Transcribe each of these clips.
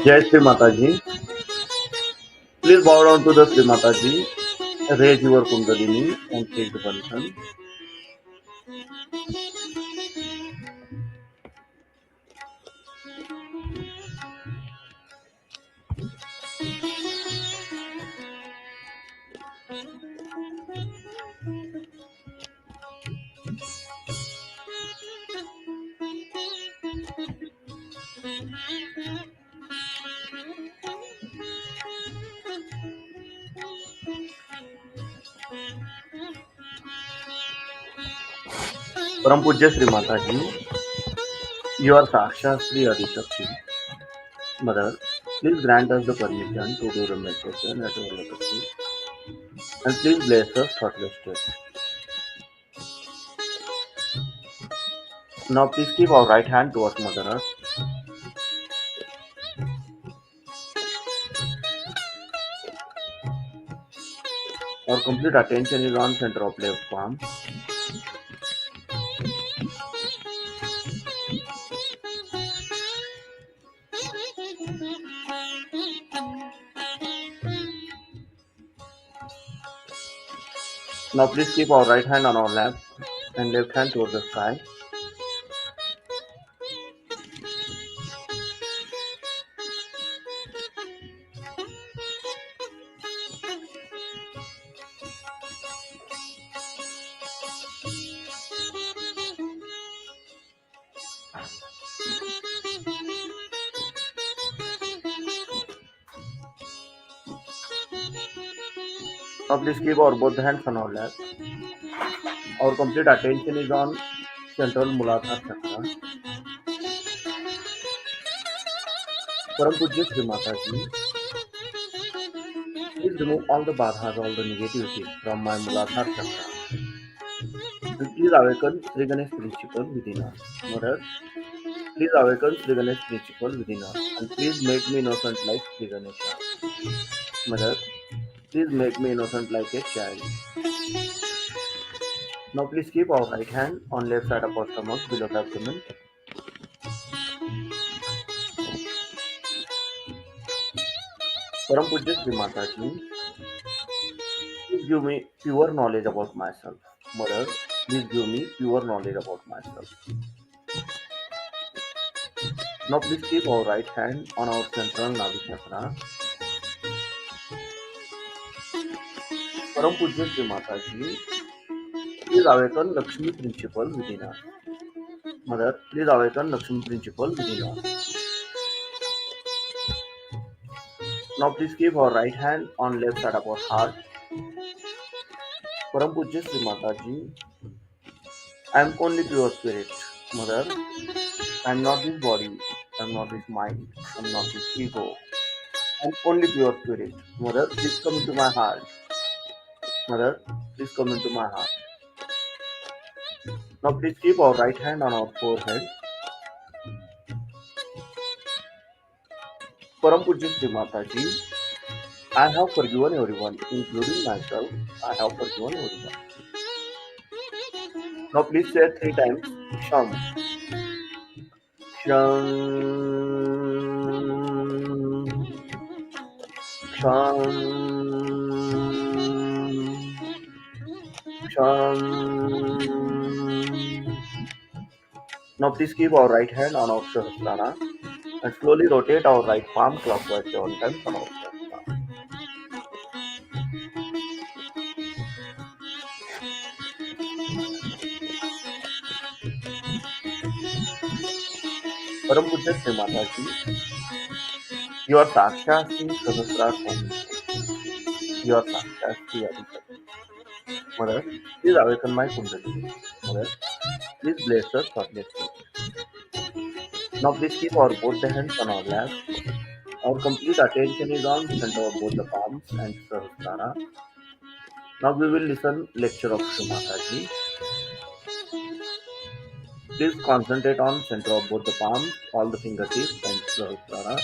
Jai Sri Mataji. Please bow down to the Sri Mataji. Raise your Kundalini and take the position. Param Pujya Sri Mataji. You are Saksha Sri Adishakti. Mother, please grant us the permission to do the meditation at your lotus feet. And please bless us thoughtless state. Now please keep our right hand towards Mother Earth. Our complete attention is on center of left palm. Now please keep our right hand on our lap and left hand towards the sky. Now please keep our both hands on our lap. Our complete attention is on central Muladhara chakra. Param Pujya Sri Mataji, please remove all the badhas, all the negativity from my Muladhara chakra. And please awaken Sri Ganesh principle within us. Mother, please awaken Sri Ganesh principle within us. And please make me innocent like Sri Ganesha. Mother, please make me innocent like a child. Now please keep our right hand on left side of our stomach below the abdomen. Param Pujya Sri Mataji, please give me pure knowledge about myself. Mother, please give me pure knowledge about myself. Now please keep our right hand on our central Nadi chakra. Param Pujya Sri Mataji, please awaken Lakshmi principle within us. Mother, please awaken Lakshmi principle within us. Now please keep our right hand on left side of our heart. Param Pujya Sri Mataji, I am only pure spirit. Mother, I am not this body. I am not this mind. I am not this ego. I am only pure spirit. Mother, please come into my heart. Mother, please come into my heart. Now please keep our right hand on our forehead. Param Pujya Sri Mataji, I have forgiven everyone, including myself. I have forgiven everyone. Now please say 3 times Sham. Sham. Sham. Sham. Now please keep our right hand on our Sahasrara and slowly rotate our right palm clockwise 7 times on our Sahasrara. Param Pujya Sri Mataji, you are Saksha Sri Sahasrara Om. You are Saksha Sri Adishakti. Mother, please awaken my Kundalini. Mother, please bless us thoughtlessly. Now please keep our both the hands on our lap. Our complete attention is on center of both the palms and Sahasrara. Now we will listen lecture of Sri Mataji. Please concentrate on center of both the palms, all the fingertips and Sahasrara.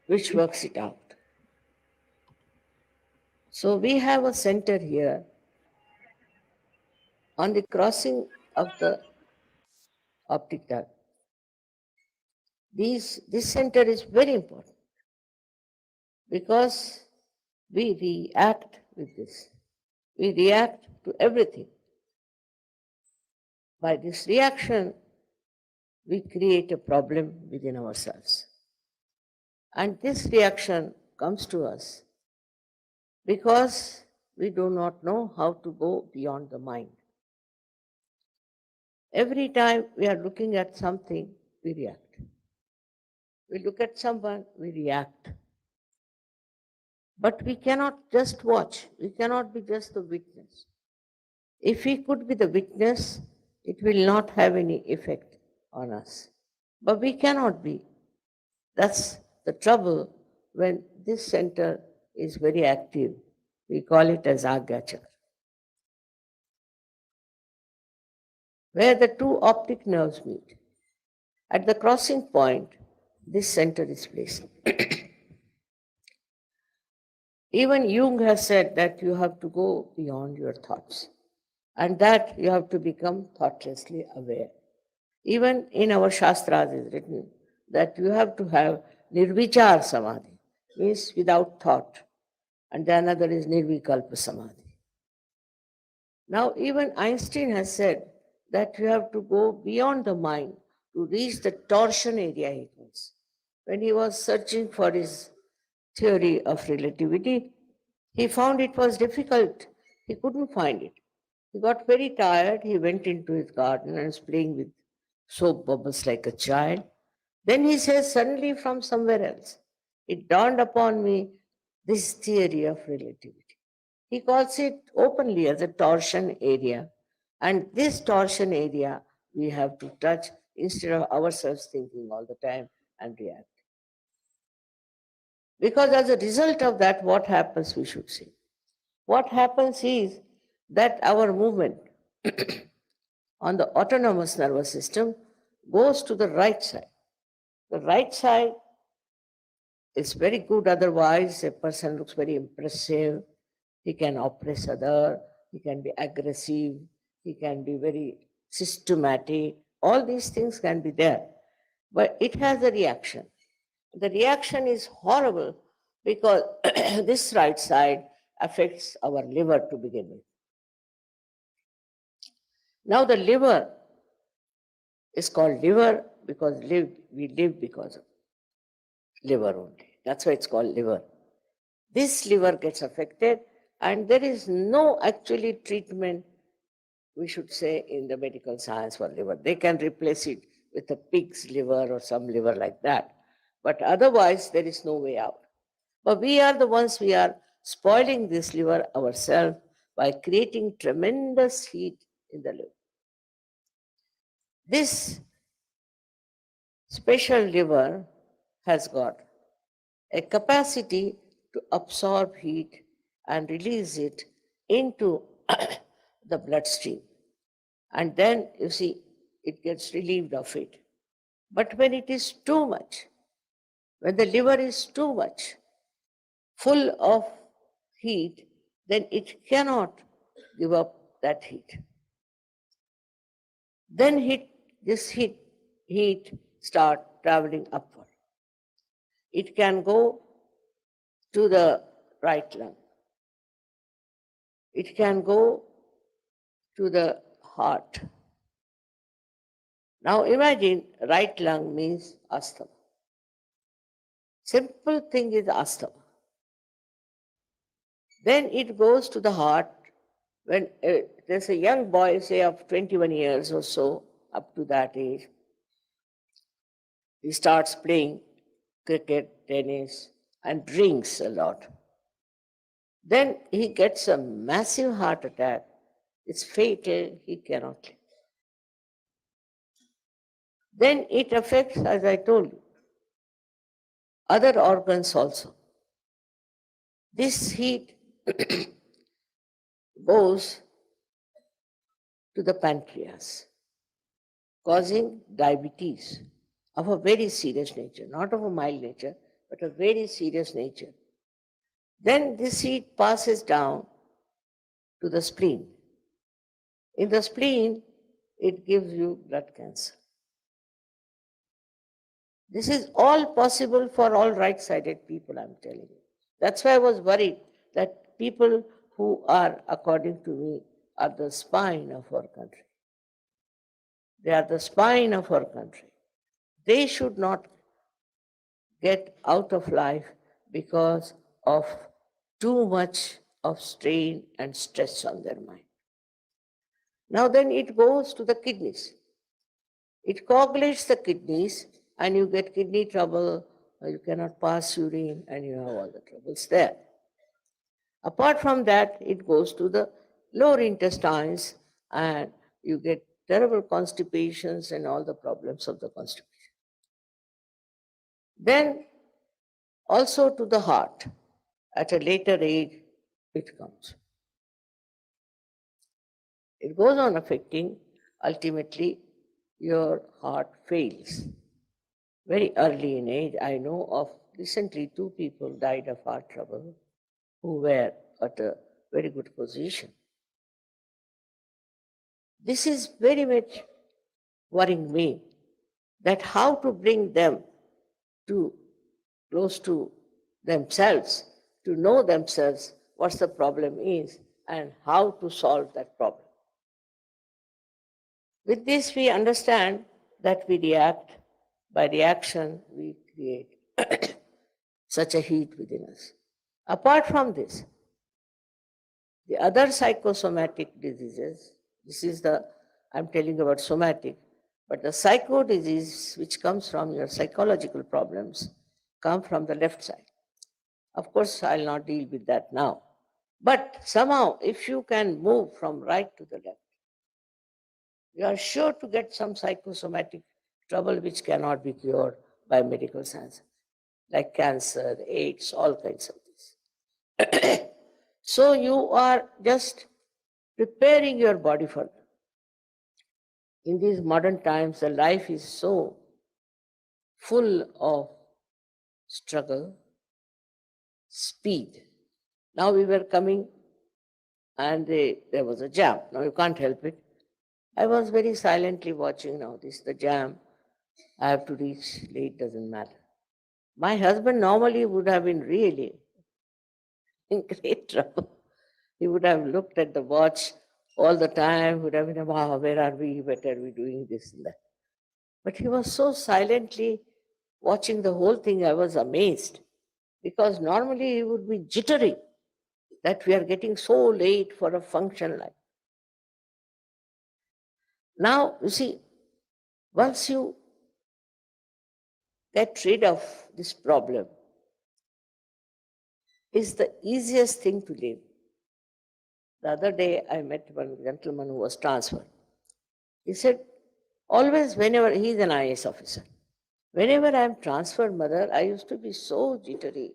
which works it out. So we have a center here on the crossing of the optic nerve. This center is very important because we react with this. We react to everything. By this reaction, we create a problem within ourselves. And this reaction comes to us because we do not know how to go beyond the mind. Every time we are looking at something, we react. We look at someone, we react. But we cannot just watch. We cannot be just the witness. If we could be the witness, it will not have any effect on us. But we cannot be. That's the trouble when this center is very active. We call it as Agya Chakra. Where the two optic nerves meet. At the crossing point, this center is placed. Even Jung has said that you have to go beyond your thoughts and that you have to become thoughtlessly aware. Even in our Shastras it is written that you have to have Nirvichar Samadhi, means without thought, and the another is Nirvikalpa Samadhi. Now even Einstein has said that you have to go beyond the mind to reach the torsion area, he calls. When he was searching for his theory of relativity, he found it was difficult. He couldn't find it. He got very tired. He went into his garden and was playing with soap bubbles like a child. Then he says, suddenly from somewhere else, it dawned upon me this theory of relativity. He calls it openly as a torsion area. And this torsion area we have to touch instead of ourselves thinking all the time and react. Because as a result of that, what happens, we should say. What happens is that our movement on the autonomous nervous system goes to the right side. The right side is very good, otherwise a person looks very impressive. He can oppress other, he can be aggressive, he can be very systematic. All these things can be there. But it has a reaction. The reaction is horrible because this right side affects our liver to begin with. Now the liver is called liver because we live because of liver only. That's why it's called liver. This liver gets affected and there is no actually treatment, we should say, in the medical science for liver. They can replace it with a pig's liver or some liver like that. But otherwise, there is no way out. But we are the ones, we are spoiling this liver ourselves by creating tremendous heat in the liver. This special liver has got a capacity to absorb heat and release it into the bloodstream. And then, you see, it gets relieved of it. But when it is too much, when the liver is too much full of heat, then it cannot give up that heat. Then heat start traveling upward. It can go to the right lung. It can go to the heart. Now imagine right lung means asthma. Simple thing is asthma. Then it goes to the heart. When there's a young boy, say of 21 years or so, up to that age, he starts playing cricket, tennis, and drinks a lot. Then he gets a massive heart attack. It's fatal, he cannot live. Then it affects, as I told you, other organs also. This heat goes to the pancreas, causing diabetes of a very serious nature, not of a mild nature, but a very serious nature. Then this heat passes down to the spleen. In the spleen, it gives you blood cancer. This is all possible for all right-sided people, I'm telling you. That's why I was worried that people who are, according to me, are the spine of our country. They are the spine of our country. They should not get out of life because of too much of strain and stress on their mind. Now then it goes to the kidneys. It coagulates the kidneys and you get kidney trouble, or you cannot pass urine and you have all the troubles there. Apart from that, it goes to the lower intestines and you get terrible constipations and all the problems of the constipation. Then also to the heart. At a later age, it comes. It goes on affecting, ultimately, your heart fails. Very early in age, I know of recently 2 people died of heart trouble who were at a very good position. This is very much worrying me, that how to bring them to close to themselves, to know themselves what the problem is and how to solve that problem. With this, we understand that we react. By reaction, we create such a heat within us. Apart from this, the other psychosomatic diseases, this is I'm telling about somatic, but the psycho disease which comes from your psychological problems come from the left side. Of course, I'll not deal with that now. But somehow, if you can move from right to the left, you are sure to get some psychosomatic trouble which cannot be cured by medical science, like cancer, AIDS, all kinds of this. So you are just preparing your body for them. In these modern times, the life is so full of struggle, speed. Now we were coming and there was a jam. Now you can't help it. I was very silently watching now the jam. I have to reach late, doesn't matter. My husband normally would have been really in great trouble. He would have looked at the watch all the time, would have been, wow, where are we? What are we doing? This and that. But he was so silently watching the whole thing, I was amazed. Because normally he would be jittery that we are getting so late for a function like. Now, you see, once you get rid of this problem, is the easiest thing to live. The other day, I met one gentleman who was transferred. He said, always, whenever, he's an IAS officer, whenever I'm transferred, mother, I used to be so jittery,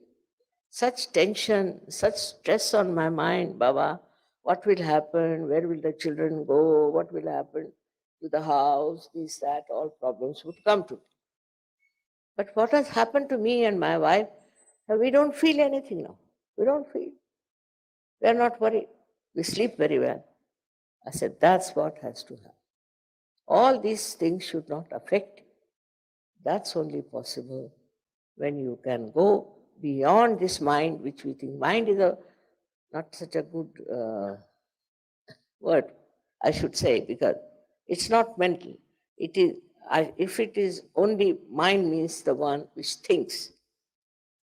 such tension, such stress on my mind, Baba. What will happen? Where will the children go? What will happen to the house? This, that, all problems would come to me. But what has happened to me and my wife, we don't feel anything now. We don't feel. We are not worried. We sleep very well. I said, that's what has to happen. All these things should not affect you. That's only possible when you can go beyond this mind, which we think mind is a not such a good word, I should say, because it's not mental. It is, if it is only mind means the one which thinks,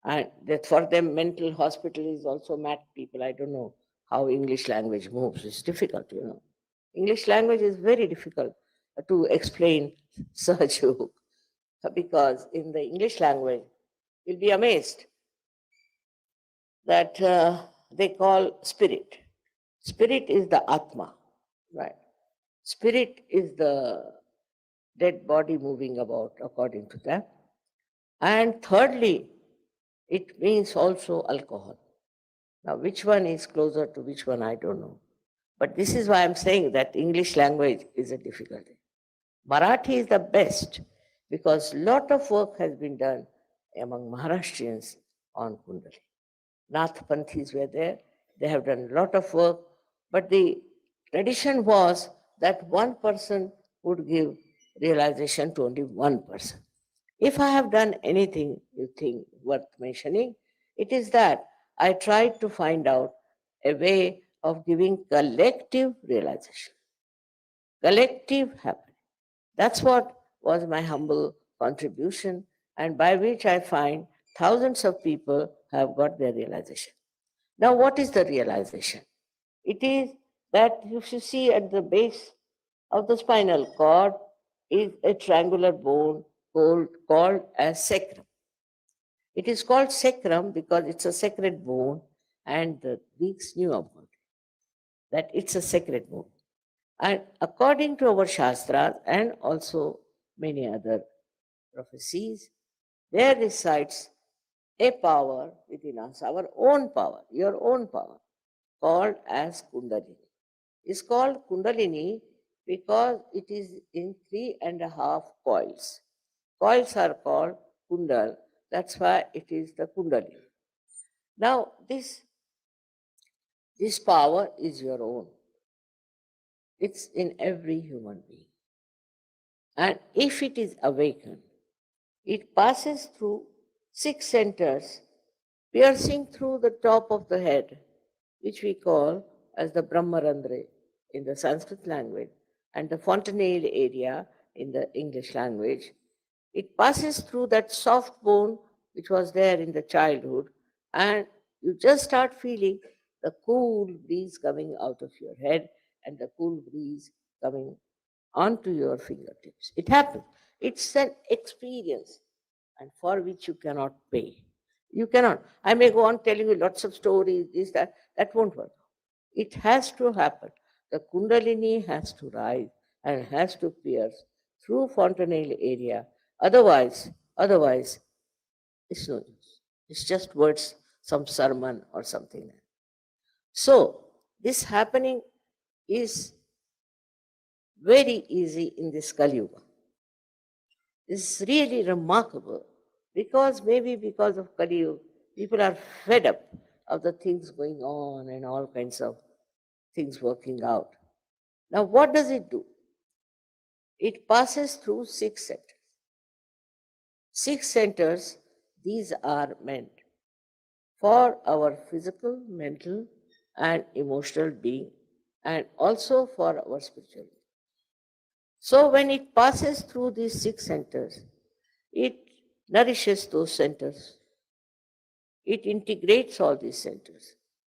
and that for them mental hospital is also mad people. I don't know how English language moves. It's difficult, you know. English language is very difficult to explain Sahaja Yoga, because in the English language, you'll be amazed that they call spirit. Spirit is the Atma, right? Spirit is the dead body moving about, according to them. And thirdly, it means also alcohol. Now, which one is closer to which one, I don't know. But this is why I'm saying that English language is a difficulty. Marathi is the best because lot of work has been done among Maharashtrians on Kundali. Nath Panthis were there. They have done a lot of work. But the tradition was that one person would give realization to only one person. If I have done anything you think worth mentioning, it is that I tried to find out a way of giving collective realization, collective happiness. That's what was my humble contribution, and by which I find thousands of people have got their realization. Now, what is the realization? It is that if you see at the base of the spinal cord is a triangular bone called as sacrum. It is called sacrum because it's a sacred bone, and the Greeks knew about it, that it's a sacred bone. And according to our Shastras and also many other prophecies, there resides a power within us, our own power, your own power, called as Kundalini. It's called Kundalini because it is in 3.5 coils. Coils are called Kundal. That's why it is the Kundalini. Now, this power is your own. It's in every human being. And if it is awakened, it passes through 6 centers, piercing through the top of the head, which we call as the Brahmarandre in the Sanskrit language, and the fontanelle area in the English language. It passes through that soft bone which was there in the childhood, and you just start feeling the cool breeze coming out of your head and the cool breeze coming onto your fingertips. It happens. It's an experience, and for which you cannot pay. You cannot. I may go on telling you lots of stories, this, that. That won't work. It has to happen. The Kundalini has to rise and has to pierce through fontanelle area. Otherwise, it's no use. It's just words, some sermon or something like that. So, this happening is very easy in this Kali Yuga. It's really remarkable because maybe because of Kali Yuga, people are fed up of the things going on and all kinds of things working out. Now, what does it do? It passes through 6 centers. 6 centers, these are meant for our physical, mental, and emotional being, and also for our spiritual being. So, when it passes through these 6 centers, it nourishes those centers. It integrates all these centers.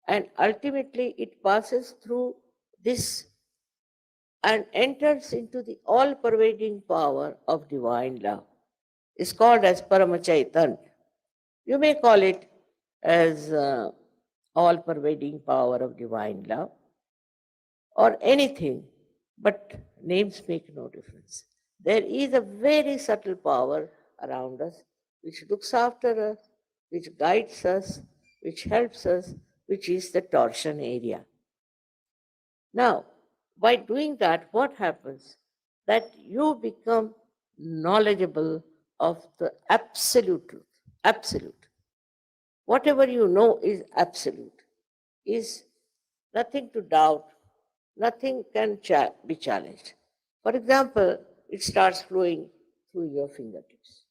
And ultimately, it passes through this and enters into the all pervading power of divine love. It's called as Paramachaitan. You may call it as all pervading power of divine love or anything, but names make no difference. There is a very subtle power around us which looks after us, which guides us, which helps us, which is the torsion area. Now, by doing that, what happens? That you become knowledgeable of the absolute truth. Absolute. Whatever you know is absolute, is nothing to doubt, nothing can be challenged. For example, it starts flowing through your fingertips.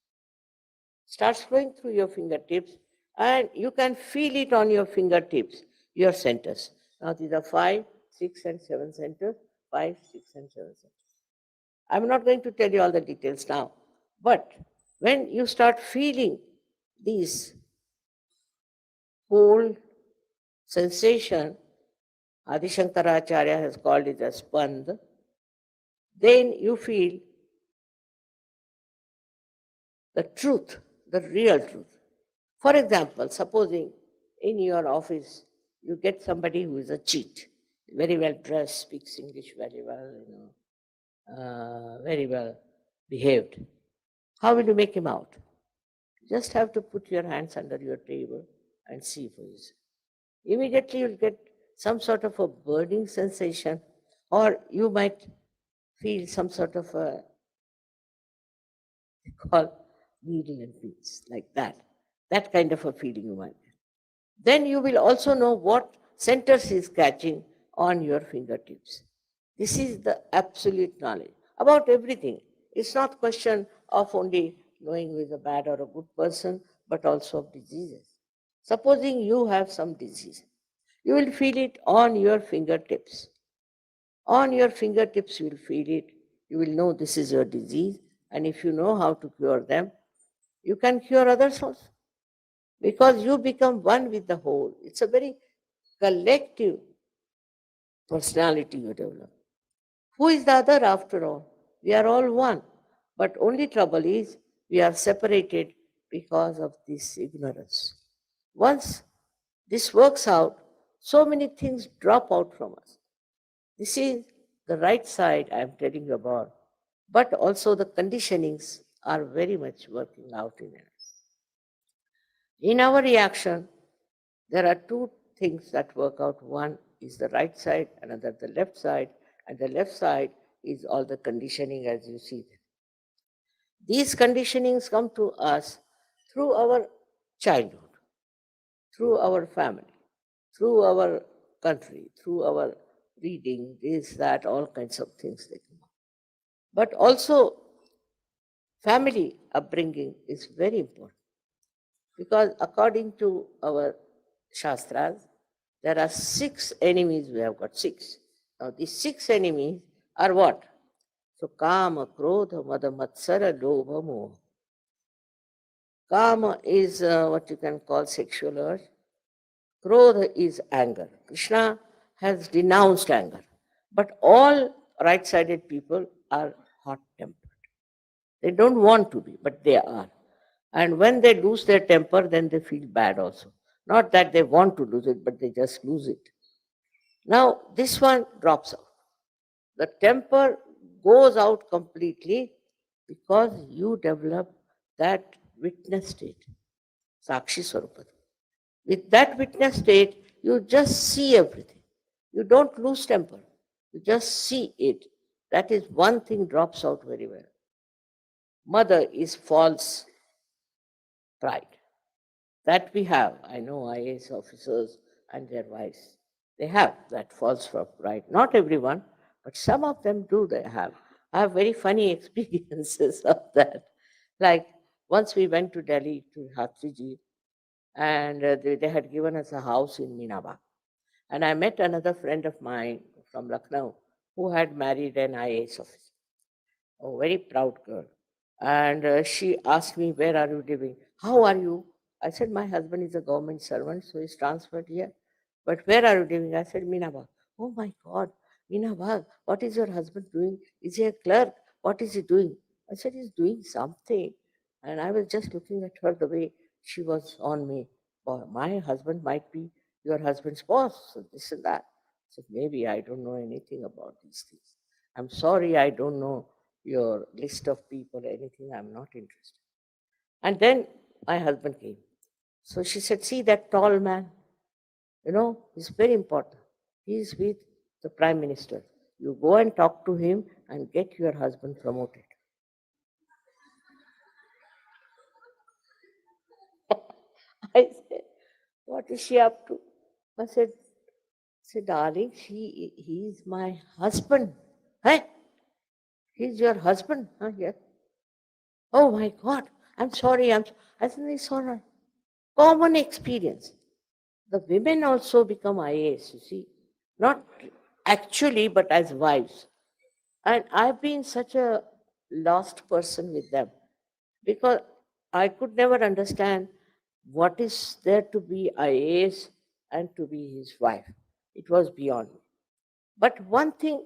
Starts flowing through your fingertips, and you can feel it on your fingertips, your centers. Now, these are 5, 6, and 7 centers. 5, 6, and 7 centers. I'm not going to tell you all the details now, but when you start feeling these cold sensation, Adi Shankaracharya has called it as spand, then you feel the truth, the real truth. For example, supposing in your office you get somebody who is a cheat, very well dressed, speaks English very well, very well behaved. How will you make him out? Just have to put your hands under your table and see for yourself. Immediately you'll get some sort of a burning sensation, or you might feel some sort of a call needle and pins, like that. That kind of a feeling you might. Then you will also know what centers is catching on your fingertips. This is the absolute knowledge about everything. It's not question of only knowing who is a bad or a good person, but also of diseases. Supposing you have some disease, you will feel it on your fingertips. On your fingertips, you will feel it. You will know this is your disease. And if you know how to cure them, you can cure others also. Because you become one with the whole. It's a very collective personality you develop. Who is the other after all? We are all one. But only trouble is we are separated because of this ignorance. Once this works out, so many things drop out from us. This is the right side I am telling you about, but also the conditionings are very much working out in us. In our reaction, there are two things that work out. One is the right side, another the left side, and the left side is all the conditioning as you see. These conditionings come to us through our childhood, through our family, through our country, through our reading, this, that, all kinds of things they come up. But also, family upbringing is very important because according to our Shastras, there are 6 enemies, we have got 6. Now, these 6 enemies are what? So, Kama, Krodha, Mada, Matsara, Lobha, Moha. Kama is what you can call sexual urge. Krodha is anger. Krishna has denounced anger. But all right sided people are hot tempered. They don't want to be, but they are. And when they lose their temper, then they feel bad also. Not that they want to lose it, but they just lose it. Now, this one drops out. The temper goes out completely because you develop that witness state, Sakshi Swarupa. With that witness state, you just see everything. You don't lose temper. You just see it. That is one thing drops out very well. Mother is false pride. That we have. I know IAS officers and their wives. They have that false pride. Not everyone, but some of them do they have. I have very funny experiences of that. Like once we went to Delhi to Hatriji, and they had given us a house in Minaba. And I met another friend of mine from Lucknow who had married an IAS officer, a very proud girl. And she asked me, "Where are you living? How are you?" I said, "My husband is a government servant, so he's transferred here. But where are you living?" I said, "Minabag." "Oh my God, Minabag, what is your husband doing? Is he a clerk? What is he doing?" I said, "He's doing something." And I was just looking at her the way she was on me. "Boy, my husband might be your husband's boss, so this and that." I said, "Maybe I don't know anything about these things. I'm sorry, I don't know your list of people, anything, I'm not interested." And then my husband came. So she said, "See that tall man? He's very important. He's with the Prime Minister. You go and talk to him and get your husband promoted. I said, what is she up to? I said, darling, he's my husband. Hey, he's your husband? Huh? Yeah. Oh my God, I'm sorry. I said, it's all right. Common experience. The women also become IAS, you see, not actually, but as wives. And I've been such a lost person with them because I could never understand what is there to be IAS and to be his wife. It was beyond me. But one thing,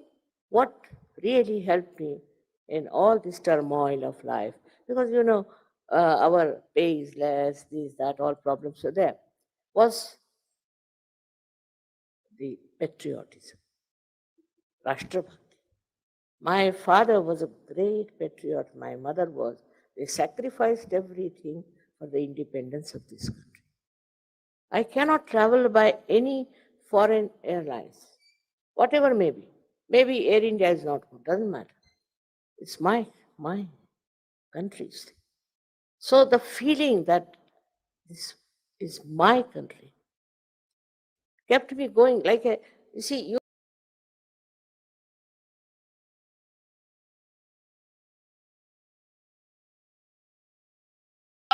what really helped me in all this turmoil of life, because our pay is less, this, that, all problems are there, was the patriotism, Rashtrabhakti. My father was a great patriot, my mother was. They sacrificed everything for the independence of this country. I cannot travel by any foreign airlines, whatever may be. Maybe Air India is not good, doesn't matter. It's my country's thing. So the feeling that this is my country kept me going. You see, you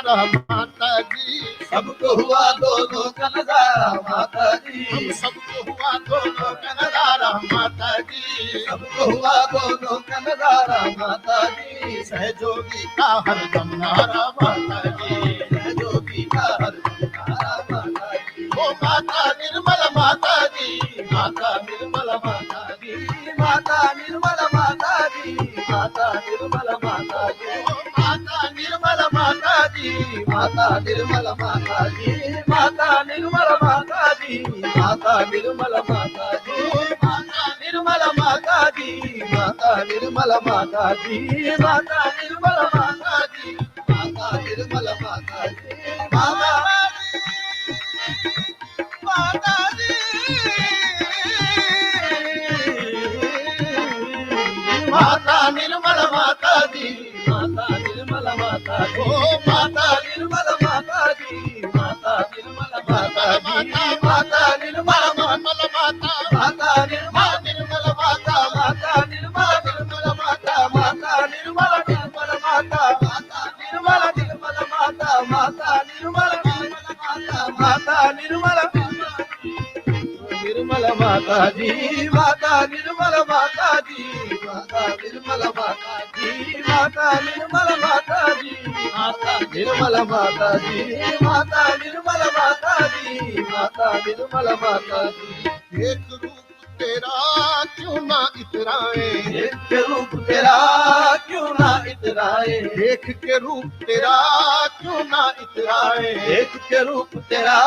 माता जी सबको हुआ दोनों का नजारा माता जी हम सबको हुआ दोनों का नजारा माता जी सबको हुआ दोनों का नजारा माता जी सहयोगी का हरदम नारा माता जी सहयोगी का हरदम नारा माता जी ओ माता निर्मल माता जी माता निर्मल माता जी माता निर्मल माता जी माता निर्मल माता जी माता निर्मल माता जी माता निर्मल माता जी माता निर्मल माता जी माता निर्मल माता जी माता निर्मल माता जी माता निर्मल माता जी माता निर्मल माता जी माता निर्मल माता जी माता माता जी माता निर्मल माता जी माता निर्मल माता जी माता निर्मल माता जी माता निर्मल माता जी माता निर्मल निर्मल माता माता निर्मल निर्मल माता माता निर्मल निर्मल माता माता निर्मल निर्मल माता माता निर्मल निर्मल माता माता निर्मल निर्मल माता माता निर्मल निर्मल माता जी माता निर्मल माता जी माता निर्मल माता जी माता निर्मल माता जी माता निर्मल माता जी माता निर्मल माता जी माता निर्मल माता जी एक रूप तेरा क्यों ना इतराए एक के रूप तेरा क्यों ना इतराए एक के रूप तेरा क्यों ना इतराए एक के रूप तेरा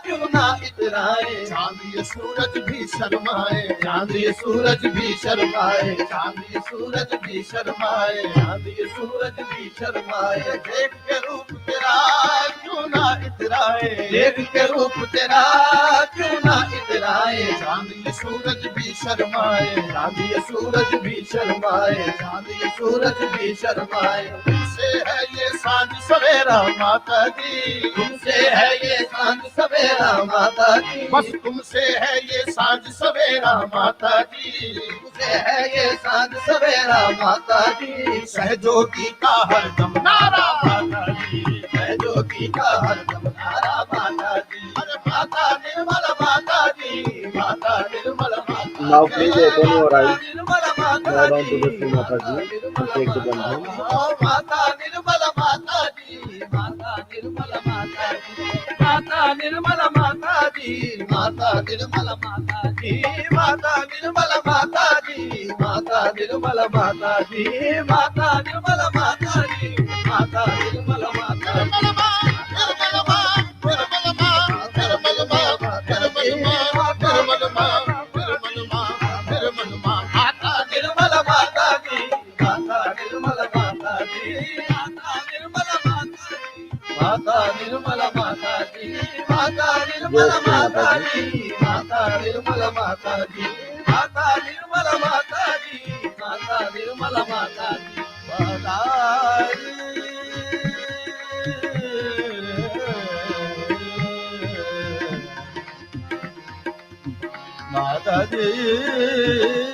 क्यों ना इतराए चांद ये सूरज भी शर्माए चांद ये सूरज भी शर्माए चांद ये सूरज भी शर्माए चांद ये सूरज भी शर्माए एक के रूप तेरा क्यों ना इतराए एक के रूप तेरा क्यों ना इतराए चांद ये सूरज भी शर्माए चांद ये सूरज भी शर्माए चांद ये सूरज भी शर्माए तुमसे है ये सांझ सवेरा माता जी तुमसे है ये सांझ सवेरा माता जी बस तुमसे है ये सांझ सवेरा माता जी तुमसे है ये सांझ सवेरा माता जी सहयोगी का हरदम नारा माता जी सहयोगी का हरदम नारा माता जी अरे माता निर्मल माता जी माता निर्मल Now please open your eyes. Bow down to the Sri Mataji and take the bandhan. माता निर्मल माता जी माता निर्मल माता जी माता निर्मल माता जी माता निर्मल माता जी माता निर्मल माता जी माता निर्मल माता जी माता निर्मल माता जी माता निर्मल माता माता निर्मल माता जी माता निर्मल माता जी माता निर्मल माता जी माता निर्मल माता जी माता निर्मल माता जी माता जी